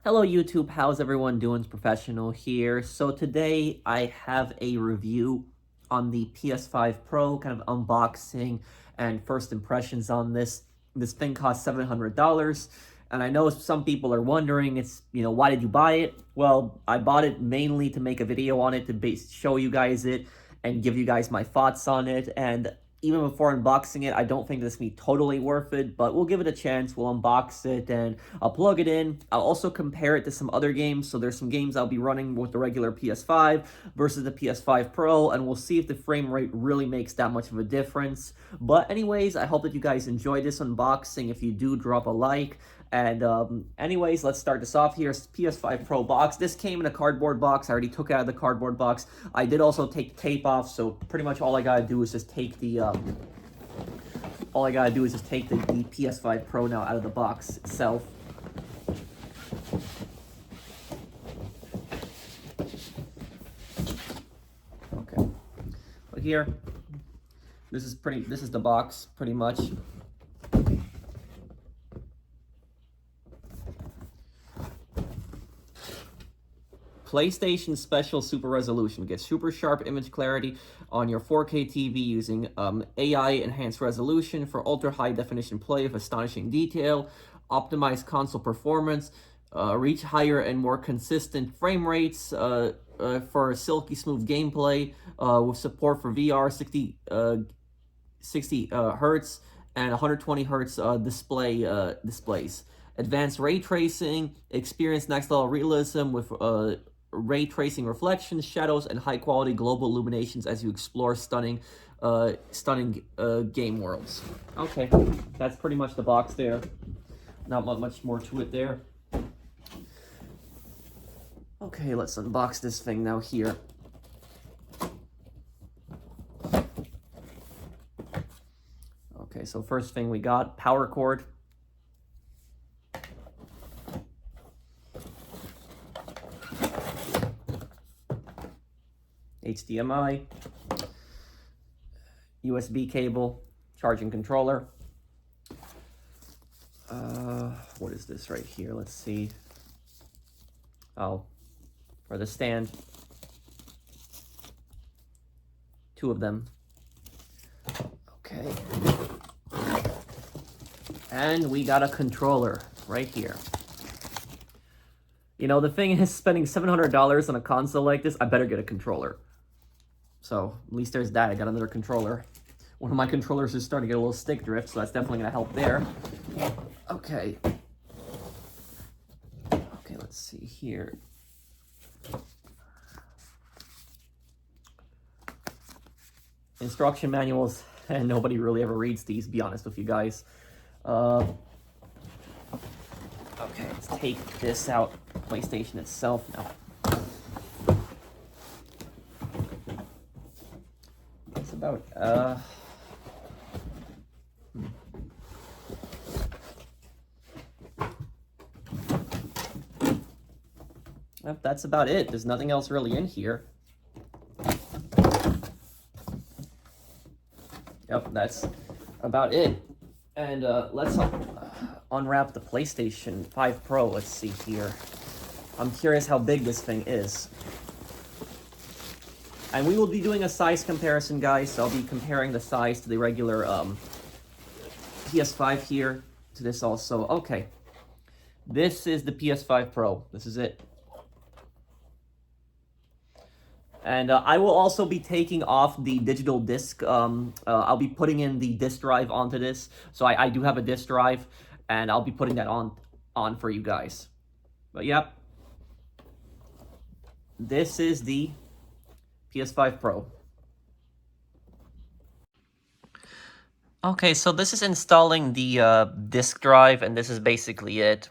Hello YouTube, how's everyone doing? It's Professional here. So today I have a review on the PS5 Pro, kind of unboxing and first impressions on this. This thing costs $700, and I know some people are wondering, why did you buy it? Well, I bought it mainly to make a video on it, to show you guys it and give you guys my thoughts on it, and even before unboxing it, I don't think this will be totally worth it, but we'll give it a chance. We'll unbox it and I'll plug it in. I'll also compare it to some other games. So there's some games I'll be running with the regular PS5 versus the PS5 Pro, and we'll see if the frame rate really makes that much of a difference. But anyways, I hope that you guys enjoyed this unboxing. If you do, drop a like. And anyways, let's start this off here. PS5 Pro box. This came in a cardboard box. I already took it out of the cardboard box. I did also take the tape off, so pretty much all I gotta do is just take the the PS5 Pro now out of the box itself. Okay, but here, this is the box pretty much. PlayStation Special Super Resolution. Get super sharp image clarity on your 4K TV using AI enhanced resolution for ultra high definition play of astonishing detail, optimized console performance, reach higher and more consistent frame rates for silky smooth gameplay with support for VR 60 hertz and 120 hertz displays. Advanced ray tracing, experience next level realism with ray tracing reflections, shadows, and high quality global illuminations as you explore stunning game worlds. Okay, that's pretty much the box there. Not much more to it there. Okay, let's unbox this thing now here. Okay, so first thing we got, power cord. HDMI, USB cable, charging controller. What is this right here? Let's see. Oh, for the stand. Two of them. Okay. And we got a controller right here. You know, the thing is, spending $700 on a console like this, I better get a controller. So, at least there's that. I got another controller. One of my controllers is starting to get a little stick drift, so that's definitely going to help there. Okay. Okay, let's see here. Instruction manuals, and nobody really ever reads these, to be honest with you guys. Okay, let's take this out. PlayStation itself now. That's about that's about it. There's nothing else really in here. Yep, that's about it. And let's unwrap the PlayStation 5 Pro. Let's see here. I'm curious how big this thing is. And we will be doing a size comparison, guys. So I'll be comparing the size to the regular PS5 here to this also. Okay. This is the PS5 Pro. This is it. And I will also be taking off the digital disc. I'll be putting in the disc drive onto this. So I do have a disc drive, and I'll be putting that on for you guys. But yep. This is the PS5 Pro. Okay, so this is installing the disk drive, and this is basically it.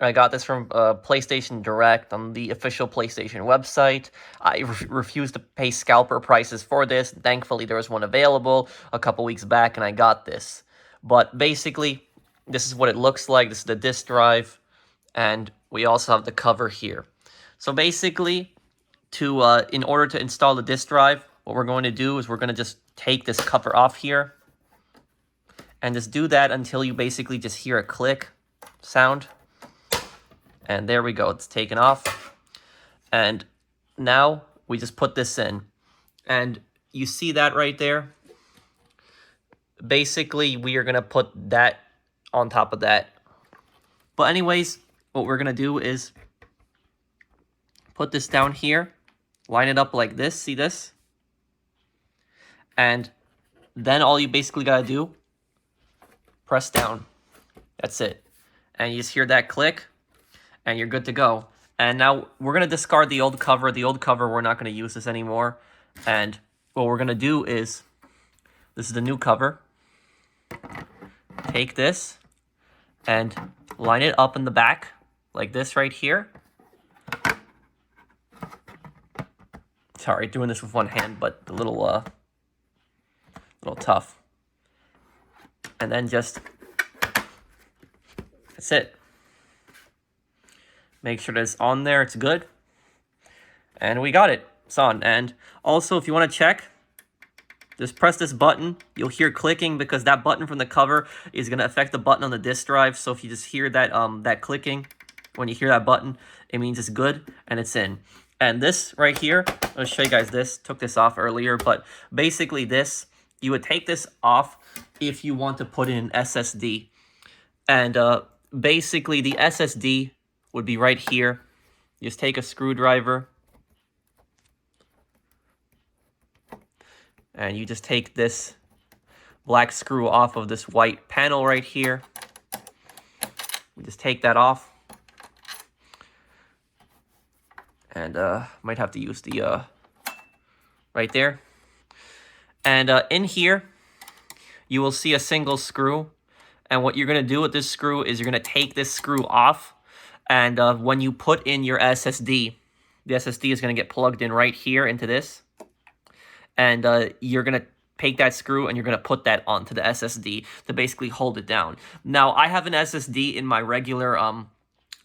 I got this from PlayStation Direct on the official PlayStation website. I refused to pay scalper prices for this. Thankfully, there was one available a couple weeks back, and I got this. But basically, this is what it looks like. This is the disk drive, and we also have the cover here. So basically, in order to install the disk drive, what we're going to do is we're going to just take this cover off here, and just do that until you basically just hear a click sound. And there we go, it's taken off. And now we just put this in. And you see that right there? Basically, we are gonna put that on top of that. But anyways, what we're gonna do is put this down here, line it up like this, see this? And then all you basically gotta do, press down. That's it. And you just hear that click, and you're good to go. And now we're gonna discard the old cover. The old cover, we're not gonna use this anymore. And what we're gonna do is, this is the new cover. Take this and line it up in the back, like this right here. Sorry, doing this with one hand, but a little tough. And then just, that's it. Make sure that it's on there, it's good. And we got it, it's on. And also, if you want to check, just press this button. You'll hear clicking because that button from the cover is going to affect the button on the disk drive. So if you just hear that that clicking, when you hear that button, it means it's good and it's in. And this right here, I'll show you guys this. Took this off earlier, but basically this, you would take this off if you want to put in an SSD. And basically the SSD would be right here. You just take a screwdriver and you just take this black screw off of this white panel right here. You just take that off. And might have to use the right there. And in here, you will see a single screw. And what you're gonna do with this screw is you're gonna take this screw off. And when you put in your SSD, the SSD is gonna get plugged in right here into this. And you're going to take that screw and you're going to put that onto the SSD to basically hold it down. Now, I have an SSD in my regular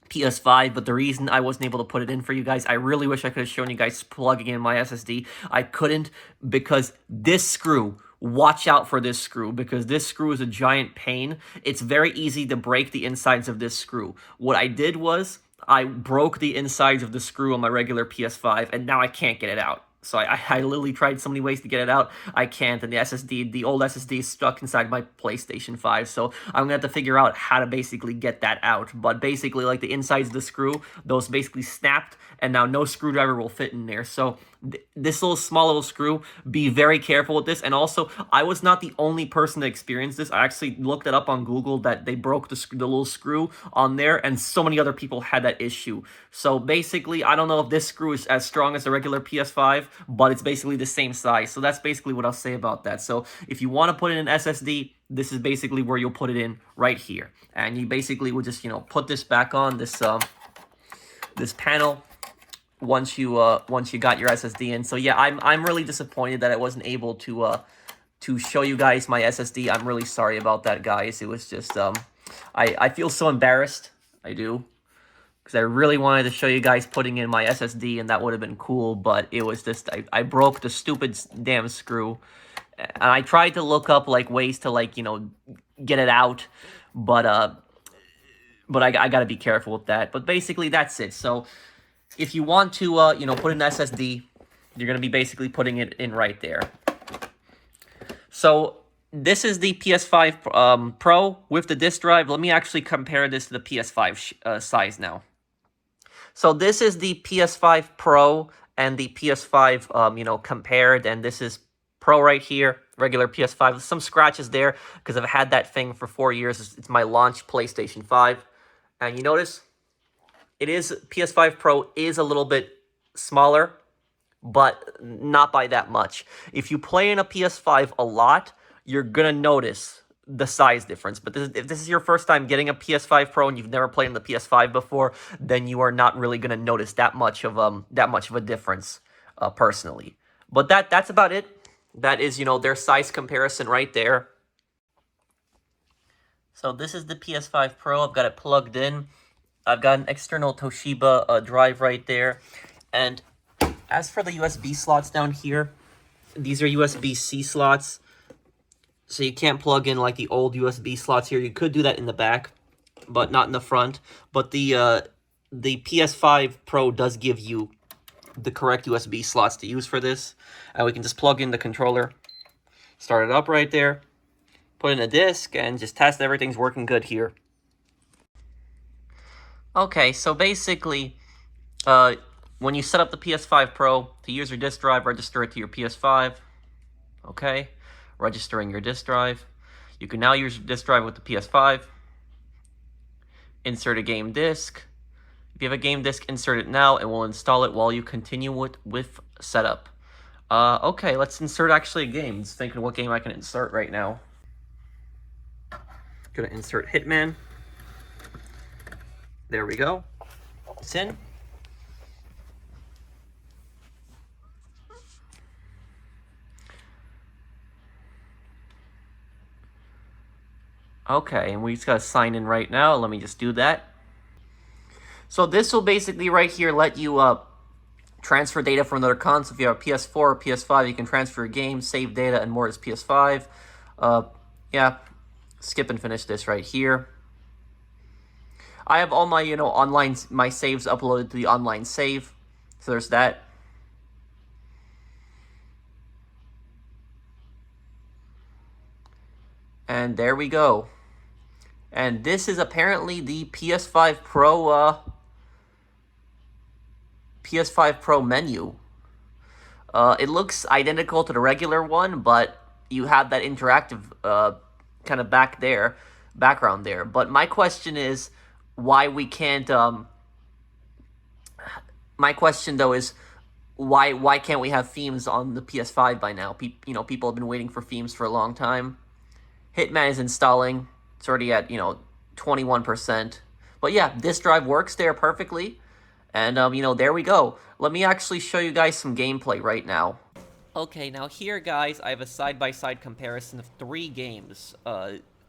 PS5, but the reason I wasn't able to put it in for you guys, I really wish I could have shown you guys plugging in my SSD. I couldn't because this screw, watch out for this screw because this screw is a giant pain. It's very easy to break the insides of this screw. What I did was I broke the insides of the screw on my regular PS5 and now I can't get it out. So I literally tried so many ways to get it out. I can't, and the SSD, the old SSD is stuck inside my PlayStation 5. So I'm going to have to figure out how to basically get that out. But basically, like the insides of the screw, those basically snapped, and now no screwdriver will fit in there. So this small little screw, be very careful with this. And also, I was not the only person that experienced this. I actually looked it up on Google that they broke the little screw on there, and so many other people had that issue. So basically, I don't know if this screw is as strong as a regular PS5, but it's basically the same size. So that's basically what I'll say about that. So if you want to put in an SSD, this is basically where you'll put it in right here. And you basically would just, put this back on this this panel once you got your SSD in. So yeah, I'm really disappointed that I wasn't able to show you guys my SSD. I'm really sorry about that, guys. It was just I feel so embarrassed. I do. Because I really wanted to show you guys putting in my SSD, and that would have been cool, but it was just, I broke the stupid damn screw. And I tried to look up, ways to, get it out, but I gotta be careful with that. But basically, that's it. So, if you want to, put in an SSD, you're gonna be basically putting it in right there. So, this is the PS5 Pro with the disk drive. Let me actually compare this to the PS5 size now. So this is the PS5 Pro and the PS5, compared, and this is Pro right here, regular PS5. Some scratches there because I've had that thing for 4 years. It's my launch PlayStation 5, and you notice PS5 Pro is a little bit smaller, but not by that much. If you play in a PS5 a lot, you're gonna notice the size difference. But if this is your first time getting a PS5 Pro and you've never played in the PS5 before, then you are not really gonna notice that much of a difference, personally. But that's about it. That is, their size comparison right there. So this is the PS5 Pro. I've got it plugged in. I've got an external Toshiba drive right there. And as for the USB slots down here, these are USB-C slots. So you can't plug in like the old USB slots here. You could do that in the back, but not in the front. But the the PS5 Pro does give you the correct USB slots to use for this. And we can just plug in the controller, start it up right there, put in a disc, and just test everything's working good here. Okay, so basically, when you set up the PS5 Pro, to use your disk drive, register it to your PS5. Okay, registering your disk drive. You can now use your disk drive with the PS5. Insert a game disk. If you have a game disk, insert it now, and we'll install it while you continue with setup. Okay, let's insert actually a game. Just thinking what game I can insert right now. Gonna insert Hitman. There we go. It's in. Okay, and we just gotta sign in right now. Let me just do that. So this will basically right here let you transfer data from another console. If you have a PS4 or PS5, you can transfer your game, save data, and more as PS5. Yeah, skip and finish this right here. I have all my, my saves uploaded to the online save. So there's that. And there we go. And this is apparently the PS5 Pro menu. It looks identical to the regular one, but you have that interactive kind of background there. But my question is why we can't. My question though is why can't we have themes on the PS5 by now? People have been waiting for themes for a long time. Hitman is installing. It's already at 21%. But yeah, this drive works there perfectly. And, there we go. Let me actually show you guys some gameplay right now. Okay, now here, guys, I have a side-by-side comparison of 3 games.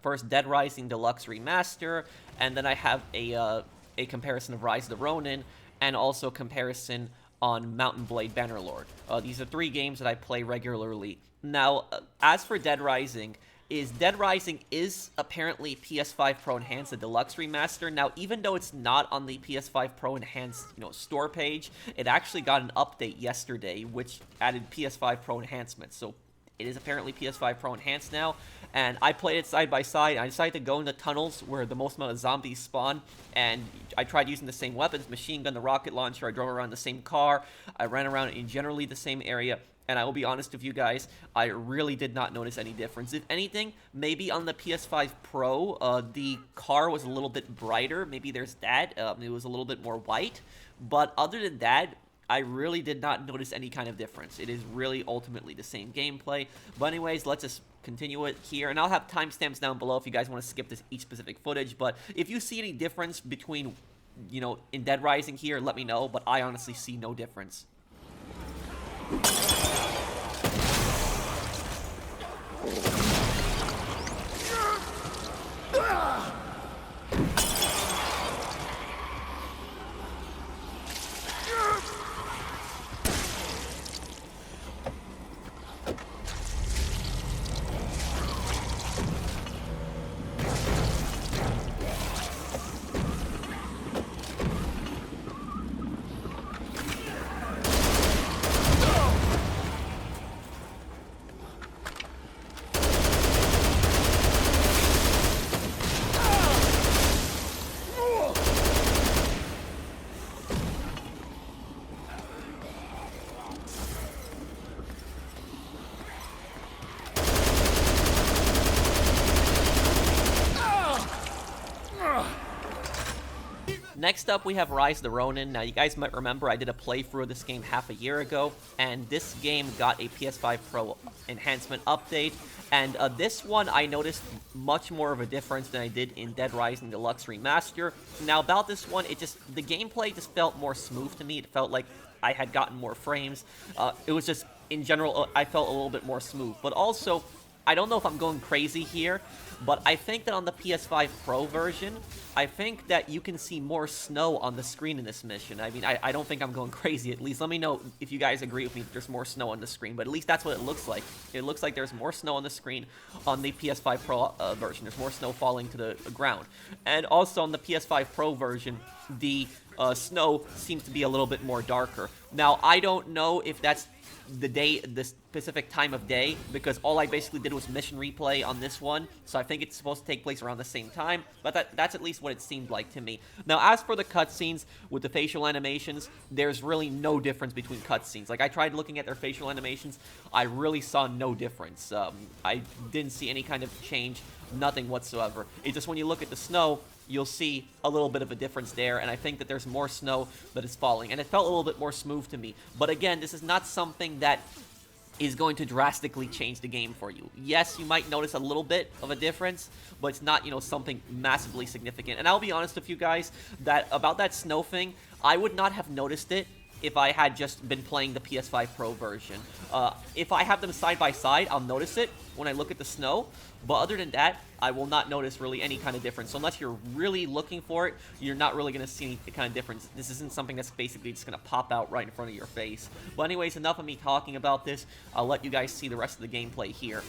First, Dead Rising Deluxe Remaster, and then I have a comparison of Rise of the Ronin, and also comparison on Mountain Blade Bannerlord. These are 3 games that I play regularly. Now, as for Dead Rising is apparently PS5 Pro Enhanced, the Deluxe Remaster. Now, even though it's not on the PS5 Pro Enhanced, store page, it actually got an update yesterday, which added PS5 Pro enhancements. So it is apparently PS5 Pro Enhanced now, and I played it side by side. I decided to go in the tunnels where the most amount of zombies spawn, and I tried using the same weapons, machine gun, the rocket launcher. I drove around the same car. I ran around in generally the same area. And I will be honest with you guys, I really did not notice any difference. If anything, maybe on the PS5 Pro, the car was a little bit brighter. Maybe there's that. It was a little bit more white. But other than that, I really did not notice any kind of difference. It is really ultimately the same gameplay. But anyways, let's just continue it here. And I'll have timestamps down below if you guys want to skip each specific footage. But if you see any difference between, in Dead Rising here, let me know. But I honestly see no difference. Next up, we have Rise of the Ronin. Now, you guys might remember I did a playthrough of this game half a year ago, and this game got a PS5 Pro enhancement update, and this one I noticed much more of a difference than I did in Dead Rising Deluxe Remaster. Now, about this one, the gameplay just felt more smooth to me. It felt like I had gotten more frames. It was just, in general, I felt a little bit more smooth, but also, I don't know if I'm going crazy here, but I think that on the PS5 Pro version, I think that you can see more snow on the screen in this mission. I mean, I don't think I'm going crazy. At least let me know if you guys agree with me that there's more snow on the screen, but at least that's what it looks like. It looks like there's more snow on the screen on the PS5 Pro version. There's more snow falling to the ground. And also on the PS5 Pro version, the snow seems to be a little bit more darker. Now, I don't know if that's the specific time of day, because all I basically did was mission replay on this one, so I think it's supposed to take place around the same time, but that's at least what it seemed like to me. Now, as for the cutscenes with the facial animations, there's really no difference between cutscenes. Like, I tried looking at their facial animations, I really saw no difference. I didn't see any kind of change, nothing whatsoever. It's just when you look at the snow, you'll see a little bit of a difference there, and I think that there's more snow that is falling, and it felt a little bit more smooth to me. But again, this is not something that is going to drastically change the game for you. Yes, you might notice a little bit of a difference, but it's not, something massively significant. And I'll be honest with you guys, that about that snow thing, I would not have noticed it if I had just been playing the PS5 Pro version. If I have them side by side, I'll notice it when I look at the snow, but other than that, I will not notice really any kind of difference. So unless you're really looking for it, you're not really going to see any kind of difference. This isn't something that's basically just going to pop out right in front of your face. But anyways, enough of me talking about this. I'll let you guys see the rest of the gameplay here.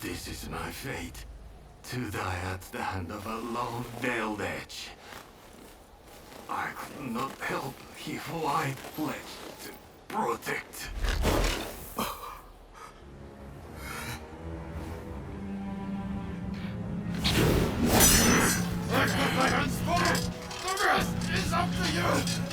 This is my fate, to die at the hand of a lone veiled edge. I could not help who I pledged to protect. I've got my hands full! The rest is up to you!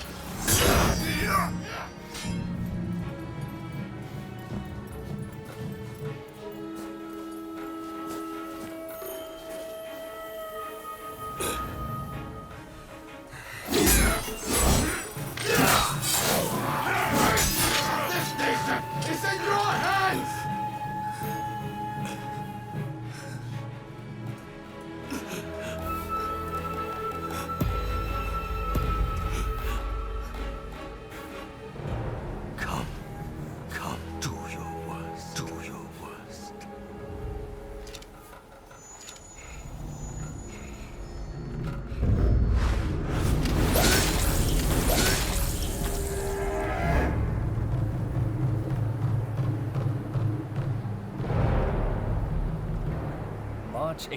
March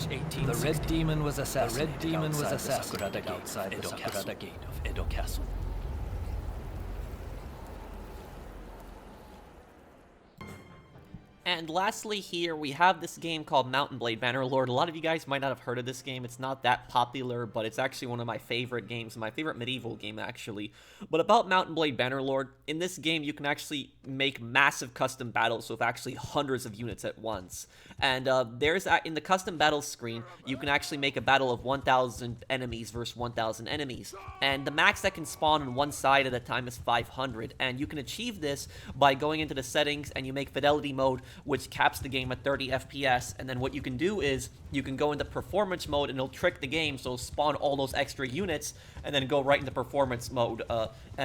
1860. The Red Demon was assassinated outside the Sakurada Gate of Edo Castle. And lastly here, we have this game called Mount & Blade Bannerlord. A lot of you guys might not have heard of this game. It's not that popular, but it's actually one of my favorite games, my favorite medieval game, actually. But about Mount & Blade Bannerlord, in this game, you can actually make massive custom battles with actually hundreds of units at once. And in the custom battle screen, you can actually make a battle of 1,000 enemies versus 1,000 enemies. And the max that can spawn on one side at a time is 500. And you can achieve this by going into the settings and you make fidelity mode, which caps the game at 30 FPS, and then what you can do is you can go into performance mode and it'll trick the game, so spawn all those extra units and then go right into performance mode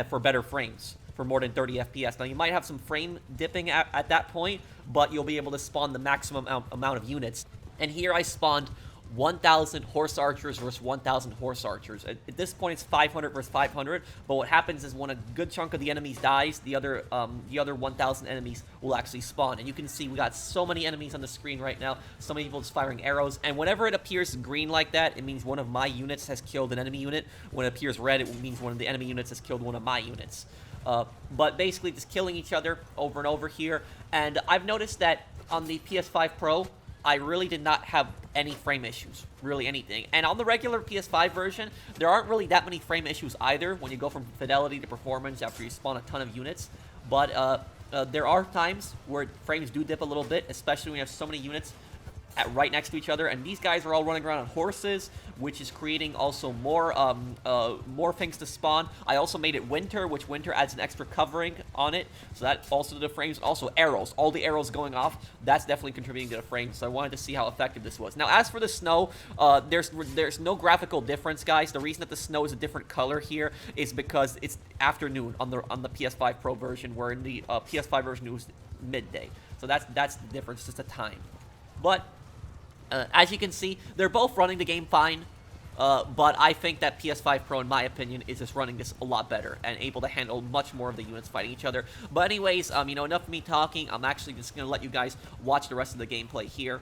for better frames, for more than 30 FPS. Now you might have some frame dipping at that point, but you'll be able to spawn the maximum amount of units. And here I spawned 1,000 horse archers versus 1,000 horse archers. At this point, it's 500 versus 500, but what happens is when a good chunk of the enemies dies, the other 1,000 enemies will actually spawn. And you can see we got so many enemies on the screen right now, so many people just firing arrows, and whenever it appears green like that, it means one of my units has killed an enemy unit. When it appears red, it means one of the enemy units has killed one of my units. But basically just killing each other over and over here. And I've noticed that on the PS5 Pro, I really did not have any frame issues, really anything. And on the regular PS5 version, there aren't really that many frame issues either when you go from fidelity to performance after you spawn a ton of units. But there are times where frames do dip a little bit, especially when you have so many units right next to each other, and these guys are all running around on horses, which is creating also more things to spawn. I also made it winter, which winter adds an extra covering on it, so that also the frames. Also arrows, all the arrows going off, that's definitely contributing to the frames, so I wanted to see how effective this was. Now, as for the snow, there's no graphical difference, guys. The reason that the snow is a different color here is because it's afternoon on the PS5 Pro version, where in the PS5 version it was midday. So that's the difference, just a time. But as you can see, they're both running the game fine, but I think that PS5 Pro, in my opinion, is just running this a lot better and able to handle much more of the units fighting each other. But anyways, enough of me talking. I'm actually just going to let you guys watch the rest of the gameplay here.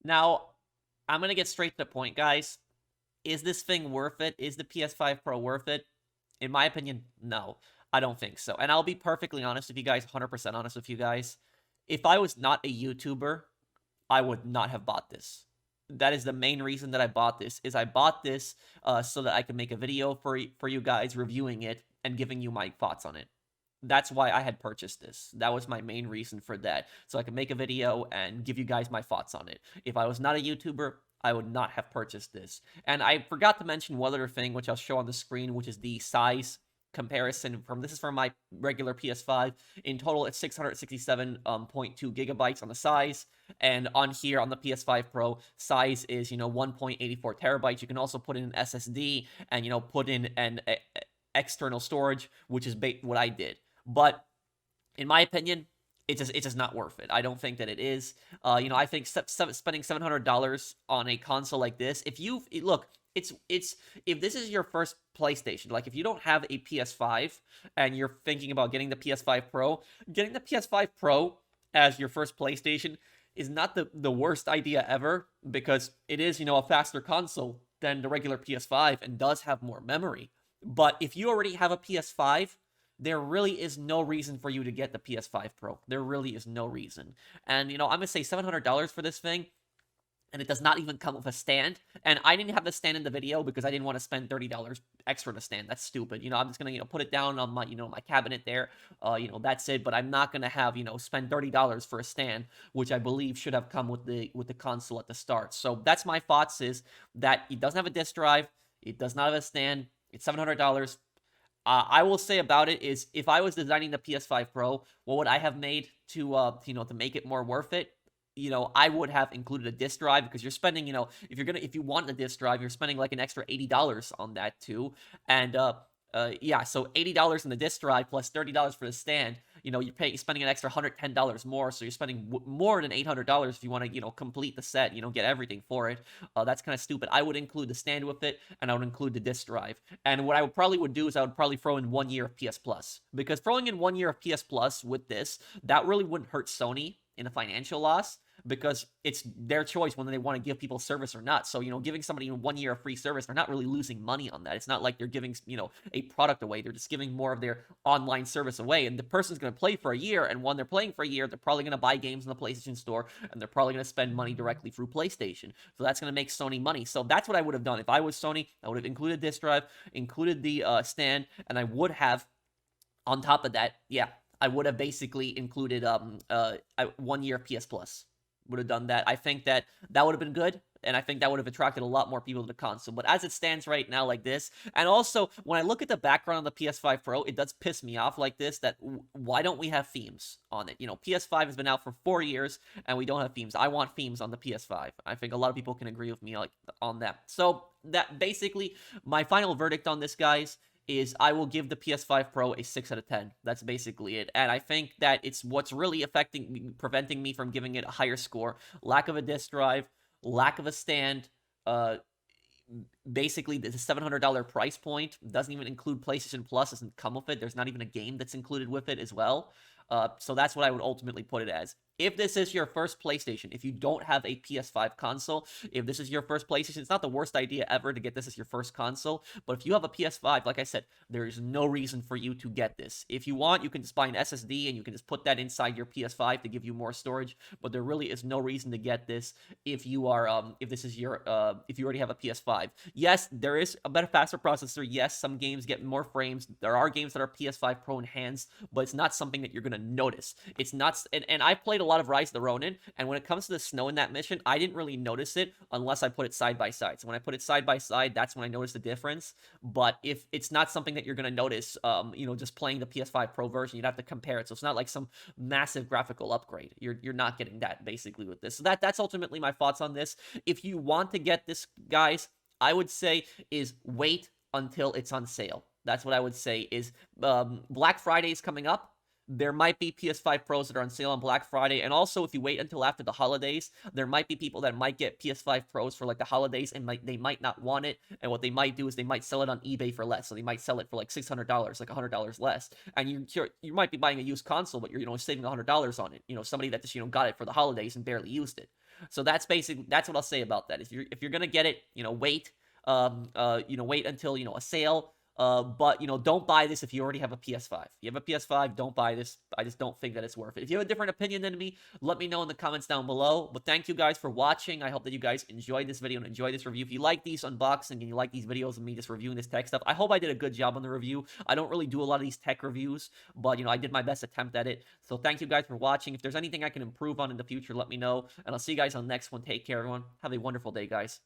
Now, I'm going to get straight to the point, guys. Is this thing worth it? Is the PS5 Pro worth it? In my opinion, no. I don't think so. And I'll be perfectly honest with you guys, 100% honest with you guys. If I was not a YouTuber, I would not have bought this. That is the main reason that I bought this, is I bought this so that I could make a video for you guys reviewing it and giving you my thoughts on it. That's why I had purchased this. That was my main reason for that. So I could make a video and give you guys my thoughts on it. If I was not a YouTuber, I would not have purchased this. And I forgot to mention one other thing, which I'll show on the screen, which is the size comparison. This is from my regular PS5. In total, it's 667.2 gigabytes on the size, and on here on the PS5 Pro, size is 1.84 terabytes. You can also put in an SSD and put in an external storage, which is what I did. But in my opinion, it's just not worth it. I don't think that it is. I think spending $700 on a console like this, if this is your first PlayStation, like if you don't have a PS5 and you're thinking about getting the PS5 Pro, getting the PS5 Pro as your first PlayStation is not the worst idea ever, because it is, a faster console than the regular PS5 and does have more memory. But if you already have a PS5, there really is no reason for you to get the PS5 Pro. There really is no reason. And, I'm going to say $700 for this thing, and it does not even come with a stand. And I didn't have the stand in the video because I didn't want to spend $30 extra to stand. That's stupid. I'm just going to, put it down on my, my cabinet there. That's it. But I'm not going to have, spend $30 for a stand, which I believe should have come with the console at the start. So that's my thoughts, is that it doesn't have a disc drive. It does not have a stand. It's $700. I will say about it is, if I was designing the PS5 Pro, what would I have made to make it more worth it? I would have included a disc drive, because you're spending, if you want a disc drive, you're spending like an extra $80 on that too. And yeah, so $80 in the disc drive plus $30 for the stand. You're spending an extra $110 more, so you're spending more than $800 if you want to, complete the set, get everything for it. That's kind of stupid. I would include the stand with it, and I would include the disc drive. And what I would do is I would probably throw in 1 year of PS Plus, because throwing in 1 year of PS Plus with this, that really wouldn't hurt Sony in a financial loss, because it's their choice whether they want to give people service or not. So, giving somebody 1 year of free service, they're not really losing money on that. It's not like they're giving, a product away. They're just giving more of their online service away. And the person's going to play for a year, and when they're playing for a year, they're probably going to buy games in the PlayStation Store, and they're probably going to spend money directly through PlayStation. So that's going to make Sony money. So that's what I would have done. If I was Sony, I would have included disc drive, included the stand, and I would have, on top of that, yeah, I would have basically included 1 year PS Plus. Would have done that. I think that would have been good, and I think that would have attracted a lot more people to the console. But as it stands right now, like this, and also when I look at the background on the PS5 Pro, it does piss me off like this, that why don't we have themes on it? PS5 has been out for 4 years, and we don't have themes. I want themes on the PS5. I think a lot of people can agree with me on that. So that basically, my final verdict on this, guys, is I will give the PS5 Pro a 6 out of 10. That's basically it. And I think that it's what's really preventing me from giving it a higher score. Lack of a disc drive, lack of a stand, basically the $700 price point doesn't even include PlayStation Plus, doesn't come with it. There's not even a game that's included with it as well. So that's what I would ultimately put it as. If this is your first PlayStation, if you don't have a PS5 console, if this is your first PlayStation, it's not the worst idea ever to get this as your first console. But if you have a PS5, like I said, there is no reason for you to get this. If you want, you can just buy an SSD and you can just put that inside your PS5 to give you more storage. But there really is no reason to get this if you are, if you already have a PS5. Yes, there is a better, faster processor. Yes, some games get more frames. There are games that are PS5 Pro enhanced, but it's not something that you're gonna notice. It's not, and I played a lot of Rise of the Ronin, and when it comes to the snow in that mission, I didn't really notice it unless I put it side by side. So when I put it side by side, that's when I noticed the difference. But if it's not something that you're gonna notice, just playing the PS5 Pro version, you'd have to compare it. So it's not like some massive graphical upgrade. You're not getting that basically with this. So that's ultimately my thoughts on this. If you want to get this, guys, I would say is wait until it's on sale. That's what I would say is Black Friday is coming up. there might be PS5 Pros that are on sale on Black Friday, and also if you wait until after the holidays, there might be people that might get PS5 Pros for like the holidays and they might not want it, and what they might do is they might sell it on eBay for less, so they might sell it for like $600, like $100 less, and you might be buying a used console, but you're saving $100 on it. Somebody that just got it for the holidays and barely used it. So that's what I'll say about that. If you're gonna get it, wait, wait until a sale. But don't buy this if you already have a PS5. If you have a PS5, don't buy this. I just don't think that it's worth it. If you have a different opinion than me, let me know in the comments down below. But thank you guys for watching. I hope that you guys enjoyed this video and enjoyed this review. If you like these unboxing and you like these videos of me just reviewing this tech stuff, I hope I did a good job on the review. I don't really do a lot of these tech reviews, but I did my best attempt at it. So thank you guys for watching. If there's anything I can improve on in the future, let me know. And I'll see you guys on the next one. Take care, everyone. Have a wonderful day, guys.